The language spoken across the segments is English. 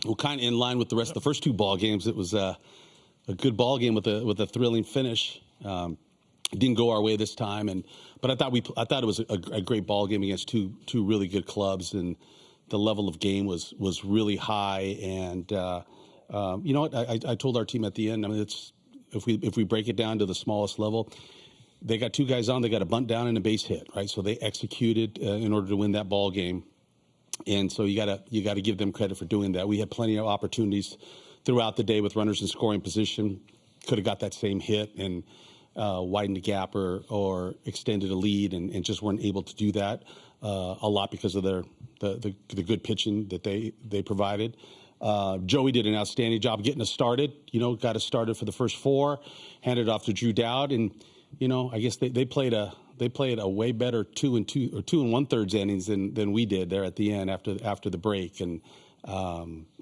Well, kind of in line with the rest of the first two ball games. It was a good ball game with a thrilling finish. It didn't go our way this time, but I thought it was a great ball game against two really good clubs, and the level of game was really high. And you know what? I told our team at the end. I mean, if we break it down to the smallest level, they got two guys on. They got a bunt down and a base hit, right? So they executed in order to win that ball game. And so you gotta give them credit for doing that. We had plenty of opportunities throughout the day with runners in scoring position. Could have got that same hit and widened the gap or extended a lead, and just weren't able to do that a lot because of the good pitching that they provided. Joey did an outstanding job getting us started. Got us started for the first four, handed it off to Drew Dowd, and I guess they played a way better 2 1/3 innings than we did there at the end after the break. And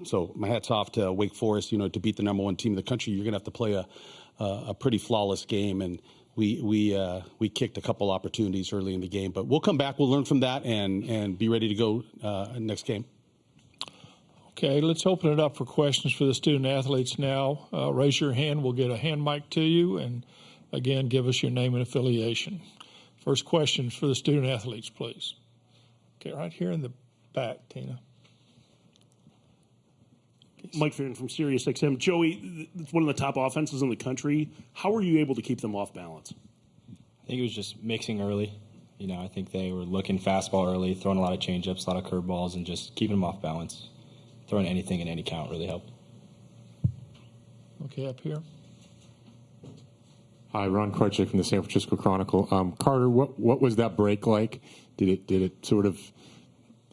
so my hat's off to Wake Forest. To beat the number one team in the country, you're gonna have to play a pretty flawless game, and we kicked a couple opportunities early in the game. But we'll come back, we'll learn from that, and be ready to go next game. Okay, let's open it up for questions for the student athletes now. Raise your hand. We'll get a hand mic to you, and again, give us your name and affiliation. First questions for the student athletes, please. Okay, right here in the back, Tina. Mike Fearon from SiriusXM. Joey, it's one of the top offenses in the country. How were you able to keep them off balance? I think it was just mixing early. I think they were looking fastball early, throwing a lot of changeups, a lot of curveballs, and just keeping them off balance. Throwing anything in any count really helped. Okay, up here. Hi, Ron Korchak from the San Francisco Chronicle. Carter, what was that break like? Did it sort of,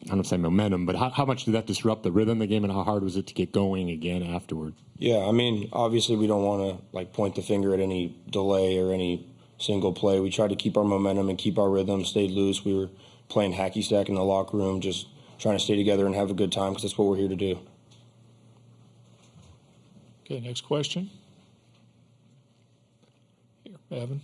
I don't know if I say momentum, but how much did that disrupt the rhythm of the game, and how hard was it to get going again afterward? Yeah, I mean, obviously we don't want to point the finger at any delay or any single play. We tried to keep our momentum and keep our rhythm, stayed loose. We were playing hacky sack in the locker room, just trying to stay together and have a good time, because that's what we're here to do. Okay, next question. Here, Evan.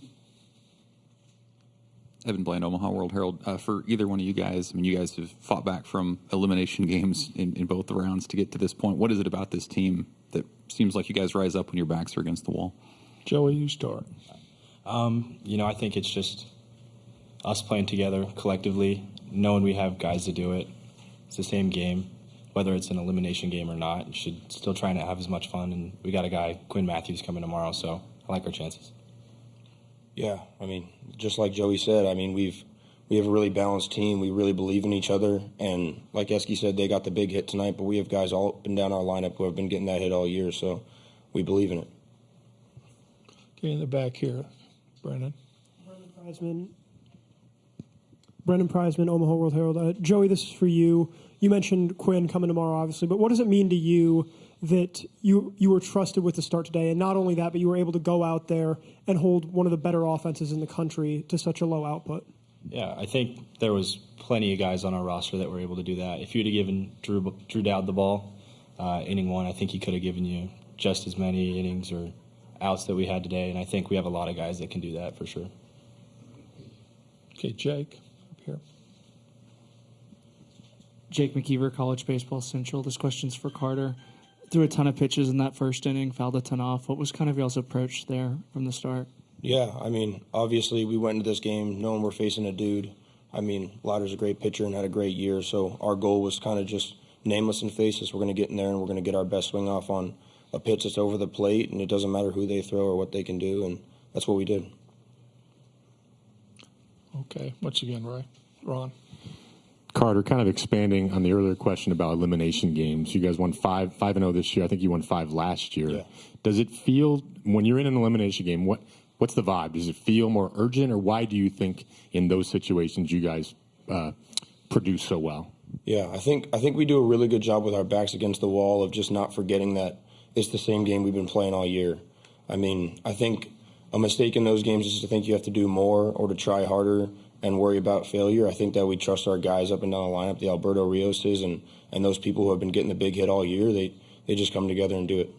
Evan Bland, Omaha World Herald. For either one of you guys, I mean, you guys have fought back from elimination games in both the rounds to get to this point. What is it about this team that seems like you guys rise up when your backs are against the wall? Joey, you start. I think it's just us playing together collectively, knowing we have guys to do it. It's the same game, whether it's an elimination game or not. You should still try to have as much fun. And we got a guy, Quinn Matthews, coming tomorrow, so I like our chances. Yeah, I mean, just like Joey said, I mean, we have a really balanced team. We really believe in each other. And like Eski said, they got the big hit tonight, but we have guys all up and down our lineup who have been getting that hit all year, so we believe in it. Okay, in the back here, Brendan. Brendan Prizeman, Omaha World Herald. Joey, this is for you. You mentioned Quinn coming tomorrow, obviously, but what does it mean to you that you were trusted with the start today, and not only that, but you were able to go out there and hold one of the better offenses in the country to such a low output? Yeah, I think there was plenty of guys on our roster that were able to do that. If you'd have given Drew Dowd the ball, inning one, I think he could have given you just as many innings or outs that we had today, and I think we have a lot of guys that can do that for sure. Okay, Jake. Here. Jake McKeever, College Baseball Central. This question's for Carter. Threw a ton of pitches in that first inning, fouled a ton off. What was kind of y'all's approach there from the start? Yeah, I mean, obviously we went into this game knowing we're facing a dude. I mean, Lowder's a great pitcher and had a great year, so our goal was kind of just nameless and faceless. We're going to get in there and we're going to get our best swing off on a pitch that's over the plate, and it doesn't matter who they throw or what they can do, and that's what we did. Okay. Once again, Ron. Carter, kind of expanding on the earlier question about elimination games. You guys won 5-0 this year. I think you won 5 last year. Yeah. Does it feel, when you're in an elimination game, what's the vibe? Does it feel more urgent, or why do you think in those situations you guys produce so well? Yeah, I think we do a really good job with our backs against the wall of just not forgetting that it's the same game we've been playing all year. I mean, I think a mistake in those games is to think you have to do more or to try harder and worry about failure. I think that we trust our guys up and down the lineup, the Alberto Rioses and those people who have been getting the big hit all year. They just come together and do it.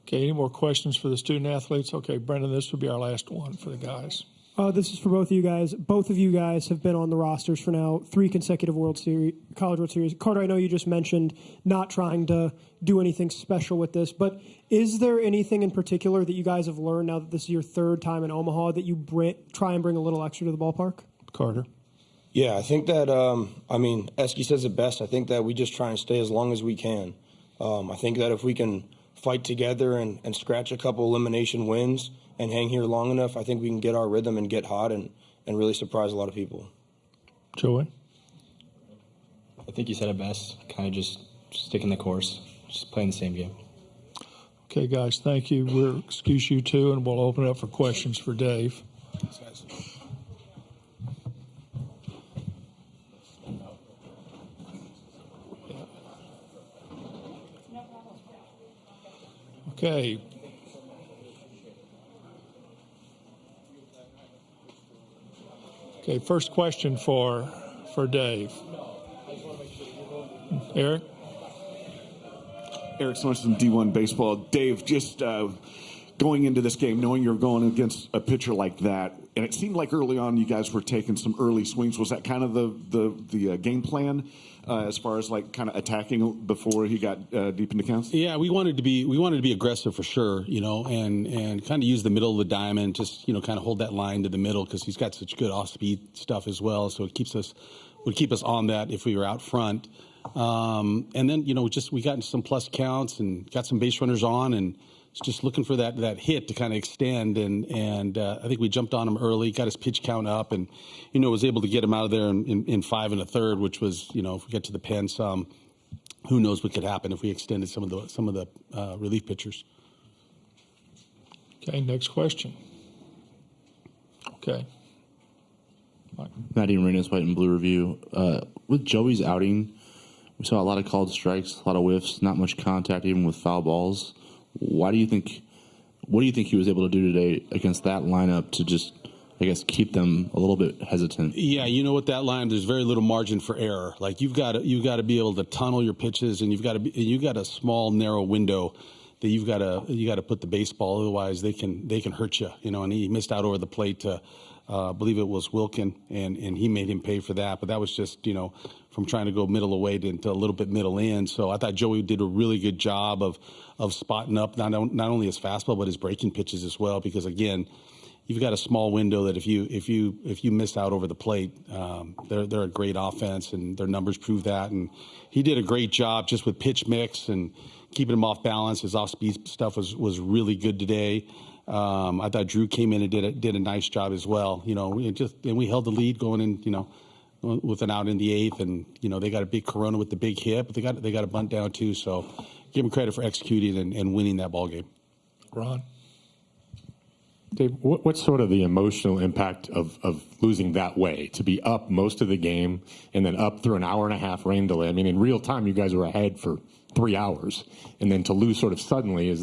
Okay, any more questions for the student athletes? Okay, Brendan, this will be our last one for the guys. This is for both of you guys. Both of you guys have been on the rosters for now 3 consecutive College World Series. Carter, I know you just mentioned not trying to do anything special with this, but is there anything in particular that you guys have learned now that this is your 3rd time in Omaha that you try and bring a little extra to the ballpark? Carter. Yeah, I think that, Esky says it best. I think that we just try and stay as long as we can. I think that if we can fight together and scratch a couple elimination wins and hang here long enough, I think we can get our rhythm and get hot and really surprise a lot of people. Joey? I think you said it best. Kind of just sticking the course, just playing the same game. Okay, guys, thank you. We'll excuse you too, and we'll open it up for questions for Dave. Okay. Okay, first question for Dave. Eric? Eric Swenson, D1 Baseball. Dave, just going into this game, knowing you're going against a pitcher like that, and it seemed like early on you guys were taking some early swings. Was that kind of the game plan as far as like kind of attacking before he got deep into counts? Yeah, we wanted to be aggressive for sure, and kind of use the middle of the diamond, just kind of hold that line to the middle because he's got such good off-speed stuff as well. So it would keep us on that if we were out front. And then we got into some plus counts and got some base runners on and just looking for that hit to kind of extend. And I think we jumped on him early, got his pitch count up, and was able to get him out of there in 5 1/3, which was if we get to the pen some, who knows what could happen if we extended some of the relief pitchers. Okay, next question. Okay. Matty Arenas, White and Blue Review. With Joey's outing, we saw a lot of called strikes, a lot of whiffs, not much contact, even with foul balls. What do you think he was able to do today against that lineup to just, I guess, keep them a little bit hesitant? Yeah, with that line, there's very little margin for error. Like you've got to be able to tunnel your pitches, and you've got a small, narrow window that you got to put the baseball. Otherwise, they can hurt you. And he missed out over the plate to. I believe it was Wilkin, and he made him pay for that. But that was just, from trying to go middle away into a little bit middle in. So I thought Joey did a really good job of spotting up not only his fastball but his breaking pitches as well. Because again, you've got a small window that if you miss out over the plate, they're a great offense, and their numbers prove that. And he did a great job just with pitch mix and keeping him off balance. His off-speed stuff was really good today. I thought Drew came in and did a nice job as well. And we held the lead going in, with an out in the 8th, and they got a big Corona with the big hit, but they got a bunt down too. So give them credit for executing and winning that ball game. Ron? Dave, what's sort of the emotional impact of losing that way, to be up most of the game and then up through an hour and a half rain delay? I mean, in real time, you guys were ahead for 3 hours, and then to lose sort of suddenly, is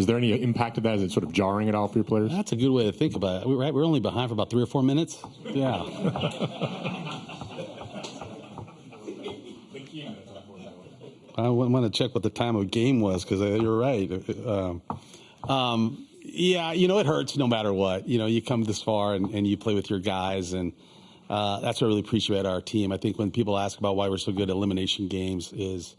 there any impact of that? Is it sort of jarring at all for your players? That's a good way to think about it. We're only behind for about 3 or 4 minutes. Yeah. I want to check what the time of game was because you're right. Yeah, it hurts no matter what. You come this far and you play with your guys, and that's what I really appreciate about our team. I think when people ask about why we're so good at elimination games is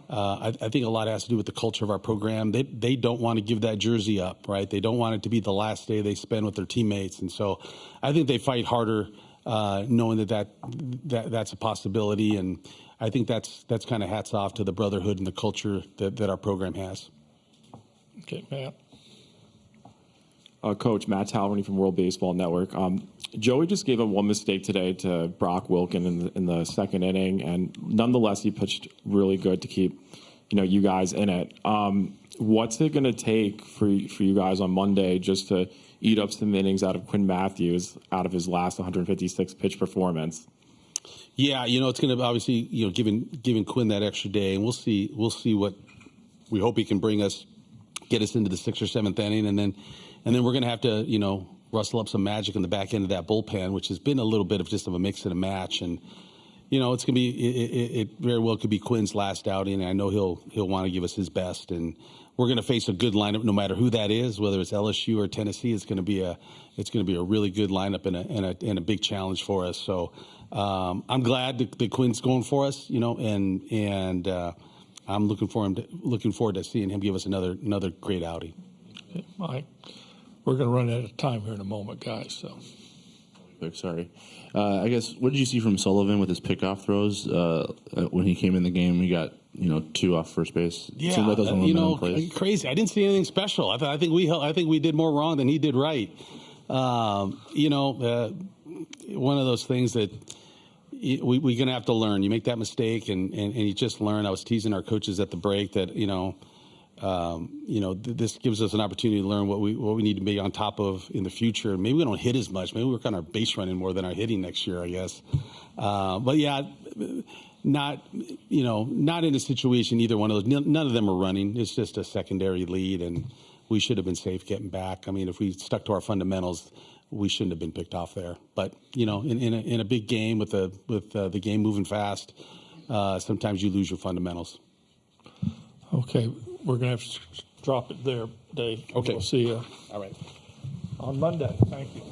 I think a lot has to do with the culture of our program. They don't want to give that jersey up, right? They don't want it to be the last day they spend with their teammates. And so I think they fight harder knowing that's a possibility. And I think that's kind of hats off to the brotherhood and the culture that our program has. Okay, Matt. Coach, Matt Talverney from World Baseball Network. Joey just gave up one mistake today to Brock Wilkin in the second inning, and nonetheless, he pitched really good to keep, you guys in it. What's it going to take for you guys on Monday just to eat up some innings out of Quinn Matthews out of his last 156 pitch performance? Yeah, it's going to obviously, giving Quinn that extra day, and we'll see what we hope he can bring us, get us into the 6th or 7th inning, and then we're going to have to, rustle up some magic in the back end of that bullpen, which has been a little bit of just of a mix and a match. And, it's gonna be it very well could be Quinn's last outing. And I know he'll want to give us his best, and we're gonna face a good lineup no matter who that is, whether it's LSU or Tennessee. It's gonna be a really good lineup and a big challenge for us. So I'm glad that Quinn's going for us, and I'm looking forward to seeing him give us another great outing. Okay, Mike, we're going to run out of time here in a moment, guys. So, sorry. I guess what did you see from Sullivan with his pickoff throws when he came in the game? He got 2 off first base. Yeah, Seemed like those momentum plays. crazy. I didn't see anything special. I think we did more wrong than he did right. One of those things that we're going to have to learn. You make that mistake, and you just learn. I was teasing our coaches at the break that this gives us an opportunity to learn what we need to be on top of in the future. Maybe we don't hit as much. Maybe we work on our base running more than our hitting next year, I guess. But yeah, not in a situation either one of those. None of them are running. It's just a secondary lead, and we should have been safe getting back. I mean, if we stuck to our fundamentals, we shouldn't have been picked off there. But in a big game with the game moving fast, sometimes you lose your fundamentals. Okay, we're going to have to drop it there, Dave. Okay. We'll see you All right. on Monday. Thank you.